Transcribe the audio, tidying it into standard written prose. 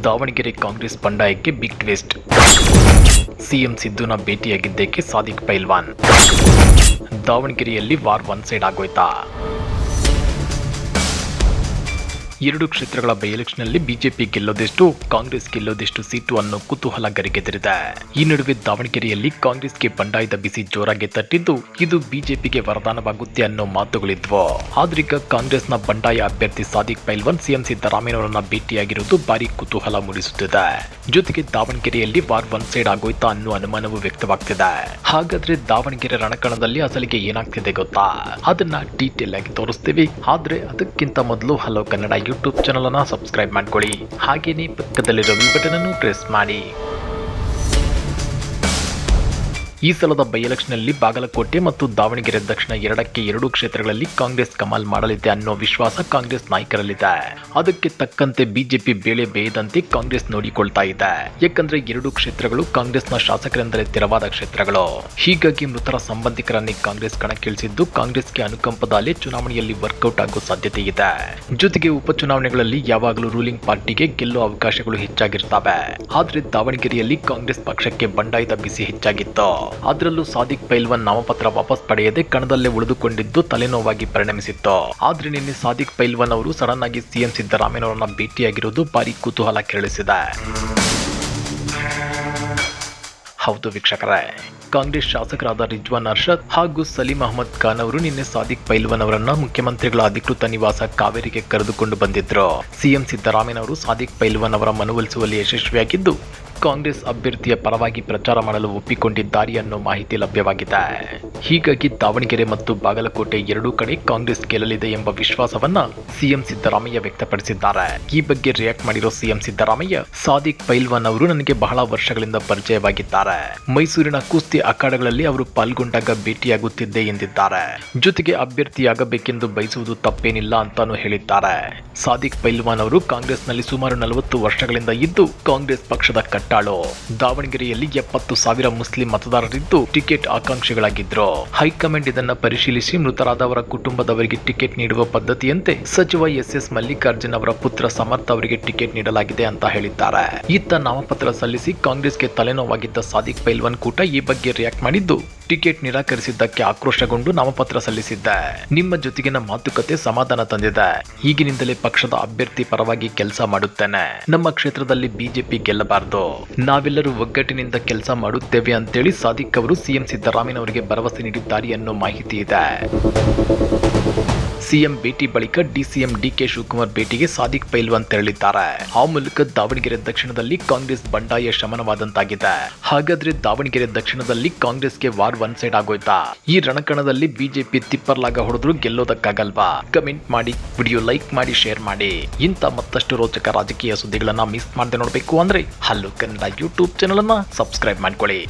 ದಾವಣಗೆರೆ ಕಾಂಗ್ರೆಸ್ ಬಂಡಾಯಕ್ಕೆ big twist. CM ಸಿದ್ದುನ ಭೇಟಿಯಾಗಿದ್ದಕ್ಕೆ ಸಾದಿಕ್ ಪೈಲ್ವಾನ್. ದಾವಣಗೆರೆಯಲ್ಲಿ ವಾರ್ ಒನ್ ಸೈಡ್ ಆಗೋಯ್ತಾ? ಎರಡು ಕ್ಷೇತ್ರಗಳ ಬೈ ಎಲೆಕ್ಷನ್ನಲ್ಲಿ ಬಿಜೆಪಿ ಗೆಲ್ಲೋದೆಷ್ಟು, ಕಾಂಗ್ರೆಸ್ ಗೆಲ್ಲೋದೆಷ್ಟು ಸೀಟು ಅನ್ನೋ ಕುತೂಹಲ ಗರಿಗೆದರಿದೆ. ಈ ನಡುವೆ ದಾವಣಗೆರೆಯಲ್ಲಿ ಕಾಂಗ್ರೆಸ್ಗೆ ಬಂಡಾಯದ ಬಿಸಿ ಜೋರಾಗಿ ತಟ್ಟಿದ್ದು, ಇದು ಬಿಜೆಪಿಗೆ ವರದಾನವಾಗುತ್ತೆ ಅನ್ನೋ ಮಾತುಗಳಿದ್ವು. ಆದ್ರೀಗ ಕಾಂಗ್ರೆಸ್ನ ಬಂಡಾಯ ಅಭ್ಯರ್ಥಿ ಸಾದಿಕ್ ಪೈಲ್ವಾನ್ ಸಿಎಂ ಸಿದ್ದರಾಮಯ್ಯನವರನ್ನ ಭೇಟಿಯಾಗಿರುವುದು ಭಾರಿ ಕುತೂಹಲ ಮೂಡಿಸುತ್ತಿದೆ. ಜೊತೆಗೆ ದಾವಣಗೆರೆಯಲ್ಲಿ ವಾರ್ ಒನ್ ಸೈಡ್ ಆಗೋಯ್ತಾ ಅನ್ನೋ ಅನುಮಾನವೂ ವ್ಯಕ್ತವಾಗ್ತಿದೆ. ಹಾಗಾದ್ರೆ ದಾವಣಗೆರೆ ರಣಕಣದಲ್ಲಿ ಅಸಲಿಗೆ ಏನಾಗ್ತಿದೆ ಗೊತ್ತಾ? ಅದನ್ನ ಡೀಟೇಲ್ ಆಗಿ ತೋರಿಸ್ತೀವಿ. ಆದ್ರೆ ಅದಕ್ಕಿಂತ ಮೊದಲು ಹಲೋ ಕನ್ನಡ ಯೂಟ್ಯೂಬ್ ಚಾನಲ್ ಅನ್ನು ಸಬ್ಸ್ಕ್ರೈಬ್ ಮಾಡ್ಕೊಳ್ಳಿ. ಹಾಗೇನೇ ಪಕ್ಕದಲ್ಲಿರೋ ಬೆಲ್ ಬಟನ್ ಅನ್ನು ಪ್ರೆಸ್ ಮಾಡಿ. ಈ ಸಲದ ಬೈ ಎಲೆಕ್ಷನ್ನಲ್ಲಿ ಬಾಗಲಕೋಟೆ ಮತ್ತು ದಾವಣಗೆರೆ ದಕ್ಷಿಣ ಎರಡೂ ಕ್ಷೇತ್ರಗಳಲ್ಲಿ ಕಾಂಗ್ರೆಸ್ ಕಮಾಲ್ ಮಾಡಲಿದೆ ಅನ್ನೋ ವಿಶ್ವಾಸ ಕಾಂಗ್ರೆಸ್ ನಾಯಕರಲ್ಲಿದೆ. ಅದಕ್ಕೆ ತಕ್ಕಂತೆ ಬಿಜೆಪಿ ಬೇಳೆ ಬೇಯದಂತೆ ಕಾಂಗ್ರೆಸ್ ನೋಡಿಕೊಳ್ತಾ ಇದೆ. ಯಾಕಂದ್ರೆ ಎರಡೂ ಕ್ಷೇತ್ರಗಳು ಕಾಂಗ್ರೆಸ್ನ ಶಾಸಕರೆಂದರೆ ತೆರವಾದ ಕ್ಷೇತ್ರಗಳು. ಹೀಗಾಗಿ ಮೃತರ ಸಂಬಂಧಿಕರನ್ನೇ ಕಾಂಗ್ರೆಸ್ ಕಣಕ್ಕಿಳಿಸಿದ್ದು, ಕಾಂಗ್ರೆಸ್ಗೆ ಅನುಕಂಪದ ಅಲೆ ಚುನಾವಣೆಯಲ್ಲಿ ವರ್ಕೌಟ್ ಆಗೋ ಸಾಧ್ಯತೆ ಇದೆ. ಜೊತೆಗೆ ಉಪಚುನಾವಣೆಗಳಲ್ಲಿ ಯಾವಾಗಲೂ ರೂಲಿಂಗ್ ಪಾರ್ಟಿಗೆ ಗೆಲ್ಲುವ ಅವಕಾಶಗಳು ಹೆಚ್ಚಾಗಿರ್ತವೆ. ಆದ್ರೆ ದಾವಣಗೆರೆಯಲ್ಲಿ ಕಾಂಗ್ರೆಸ್ ಪಕ್ಷಕ್ಕೆ ಬಂಡಾಯದ ಬಿಸಿ ಹೆಚ್ಚಾಗಿತ್ತು. ಅದರಲ್ಲೂ ಸಾದಿಕ್ ಪೈಲ್ವಾನ್ ನಾಮಪತ್ರ ವಾಪಸ್ ಪಡೆಯದೆ ಕಣದಲ್ಲೇ ಉಳಿದುಕೊಂಡಿದ್ದು ತಲೆನೋವಾಗಿ ಪರಿಣಮಿಸಿತ್ತು. ಆದ್ರೆ ನಿನ್ನೆ ಸಾದಿಕ್ ಪೈಲ್ವಾನ್ ಅವರು ಸಡನ್ ಆಗಿ ಸಿಎಂ ಸಿದ್ದರಾಮಯ್ಯನವರನ್ನ ಭೇಟಿಯಾಗಿರುವುದು ಭಾರಿ ಕುತೂಹಲ ಕೆರಳಿಸಿದೆ. ಹೌದು ವೀಕ್ಷಕರೇ, ಕಾಂಗ್ರೆಸ್ ಶಾಸಕರಾದ ರಿಜ್ವಾನ್ ಅರ್ಷದ್ ಹಾಗೂ ಸಲೀಂ ಅಹಮದ್ ಖಾನ್ ಅವರು ನಿನ್ನೆ ಸಾದಿಕ್ ಪೈಲ್ವಾನ್ ಅವರನ್ನ ಮುಖ್ಯಮಂತ್ರಿಗಳ ಅಧಿಕೃತ ನಿವಾಸ ಕಾವೇರಿಗೆ ಕರೆದುಕೊಂಡು ಬಂದಿದ್ರು. ಸಿಎಂ ಸಿದ್ದರಾಮಯ್ಯನವರು ಸಾದಿಕ್ ಪೈಲ್ವಾನ್ ಅವರ ಮನವೊಲಿಸುವಲ್ಲಿ ಯಶಸ್ವಿಯಾಗಿದ್ದು, ಕಾಂಗ್ರೆಸ್ ಅಭ್ಯರ್ಥಿಯ ಪರವಾಗಿ ಪ್ರಚಾರ ಮಾಡಲು ಒಪ್ಪಿಕೊಂಡಿದ್ದಾರೆ ಅನ್ನೋ ಮಾಹಿತಿ ಲಭ್ಯವಾಗಿದೆ. ಹೀಗಾಗಿ ದಾವಣಗೆರೆ ಮತ್ತು ಬಾಗಲಕೋಟೆ ಎರಡೂ ಕಡೆ ಕಾಂಗ್ರೆಸ್ ಗೆಲ್ಲಲಿದೆ ಎಂಬ ವಿಶ್ವಾಸವನ್ನ ಸಿಎಂ ಸಿದ್ದರಾಮಯ್ಯ ವ್ಯಕ್ತಪಡಿಸಿದ್ದಾರೆ. ಈ ಬಗ್ಗೆ ರಿಯಾಕ್ಟ್ ಮಾಡಿರೋ ಸಿಎಂ ಸಿದ್ದರಾಮಯ್ಯ, ಸಾದಿಕ್ ಪೈಲ್ವಾನ್ ಅವರು ನನಗೆ ಬಹಳ ವರ್ಷಗಳಿಂದ ಪರಿಚಯವಾಗಿದ್ದಾರೆ. ಮೈಸೂರಿನ ಕುಸ್ತಿ ಅಖಾಡಗಳಲ್ಲಿ ಅವರು ಪಾಲ್ಗೊಂಡಾಗ ಭೇಟಿಯಾಗುತ್ತಿದ್ದೆ ಎಂದಿದ್ದಾರೆ. ಜೊತೆಗೆ ಅಭ್ಯರ್ಥಿಯಾಗಬೇಕೆಂದು ಬಯಸುವುದು ತಪ್ಪೇನಿಲ್ಲ ಅಂತಾನು ಹೇಳಿದ್ದಾರೆ. ಸಾದಿಕ್ ಪೈಲ್ವಾನ್ ಅವರು ಕಾಂಗ್ರೆಸ್ನಲ್ಲಿ ಸುಮಾರು 40 ವರ್ಷಗಳಿಂದ ಇದ್ದು ಕಾಂಗ್ರೆಸ್ ಪಕ್ಷದ ಕಟ್ಟಾಳು. ದಾವಣಗೆರೆಯಲ್ಲಿ 70,000 ಮುಸ್ಲಿಂ ಮತದಾರರಿದ್ದು ಟಿಕೆಟ್ ಆಕಾಂಕ್ಷಿಗಳಾಗಿದ್ರು. ಹೈಕಮಾಂಡ್ ಇದನ್ನ ಪರಿಶೀಲಿಸಿ ಮೃತರಾದವರ ಕುಟುಂಬದವರಿಗೆ ಟಿಕೆಟ್ ನೀಡುವ ಪದ್ಧತಿಯಂತೆ ಸಚಿವ ಎಸ್ ಮಲ್ಲಿಕಾರ್ಜುನ್ ಅವರ ಪುತ್ರ ಸಮರ್ಥ ಅವರಿಗೆ ಟಿಕೆಟ್ ನೀಡಲಾಗಿದೆ ಅಂತ ಹೇಳಿದ್ದಾರೆ. ಇತ್ತ ನಾಮಪತ್ರ ಸಲ್ಲಿಸಿ ಕಾಂಗ್ರೆಸ್ಗೆ ತಲೆನೋವಾಗಿದ್ದ ಸಾದಿಕ್ ಪೈಲ್ವಾನ್ ಕೂಟ ಈ ಬಗ್ಗೆ ರಿಯಾಕ್ಟ್ ಮಾಡಿದ್ದು, ಟಿಕೆಟ್ ನಿರಾಕರಿಸಿದ್ದಕ್ಕೆ ಆಕ್ರೋಶಗೊಂಡು ನಾಮಪತ್ರ ಸಲ್ಲಿಸಿದ್ದೆ. ನಿಮ್ಮ ಜೊತೆಗಿನ ಮಾತುಕತೆ ಸಮಾಧಾನ ತಂದಿದೆ. ಈಗಿನಿಂದಲೇ ಪಕ್ಷದ ಅಭ್ಯರ್ಥಿ ಪರವಾಗಿ ಕೆಲಸ ಮಾಡುತ್ತೇನೆ. ನಮ್ಮ ಕ್ಷೇತ್ರದಲ್ಲಿ ಬಿಜೆಪಿ ಗೆಲ್ಲಬಾರದು. ನಾವೆಲ್ಲರೂ ಒಗ್ಗಟ್ಟಿನಿಂದ ಕೆಲಸ ಮಾಡುತ್ತೇವೆ ಅಂತೇಳಿ ಸಾದಿಕ್ ಅವರು ಸಿಎಂ ಸಿದ್ದರಾಮಯ್ಯನವರಿಗೆ ಭರವಸೆ ನೀಡಿದ್ದಾರೆ ಅನ್ನೋ ಮಾಹಿತಿ ಇದೆ. ಸಿಎಂ ಭೇಟಿ ಬಳಿಕ ಡಿಸಿಎಂ ಡಿಕೆ ಶಿವಕುಮಾರ್ ಭೇಟಿಗೆ ಸಾದಿಕ್ ಪೈಲ್ವಾನ್ ತೆರಳಿದ್ದಾರೆ. ಆ ಮೂಲಕ ದಾವಣಗೆರೆ ದಕ್ಷಿಣದಲ್ಲಿ ಕಾಂಗ್ರೆಸ್ ಬಂಡಾಯ ಶಮನವಾದಂತಾಗಿದೆ. ಹಾಗಾದ್ರೆ ದಾವಣಗೆರೆ ದಕ್ಷಿಣದಲ್ಲಿ ಕಾಂಗ್ರೆಸ್ಗೆ ವಾರ್ ಒನ್ ಸೈಡ್ ಆಗೋಯ್ತಾ? ಈ ರಣಕಣದಲ್ಲಿ ಬಿಜೆಪಿ ತಿಪ್ಪರ್ಲಾಗ ಹೊಡೆದ್ರು ಗೆಲ್ಲೋದಕ್ಕಾಗಲ್ವಾ? ಕಮೆಂಟ್ ಮಾಡಿ, ವಿಡಿಯೋ ಲೈಕ್ ಮಾಡಿ, ಶೇರ್ ಮಾಡಿ. ಇಂಥ ಮತ್ತಷ್ಟು ರೋಚಕ ರಾಜಕೀಯ ಸುದ್ದಿಗಳನ್ನ ಮಿಸ್ ಮಾಡದೆ ನೋಡಬೇಕು ಅಂದ್ರೆ ಹಲೋ ಕನ್ನಡ ಯೂಟ್ಯೂಬ್ ಚಾನಲ್ ಅನ್ನ ಸಬ್ಸ್ಕ್ರೈಬ್ ಮಾಡ್ಕೊಳ್ಳಿ.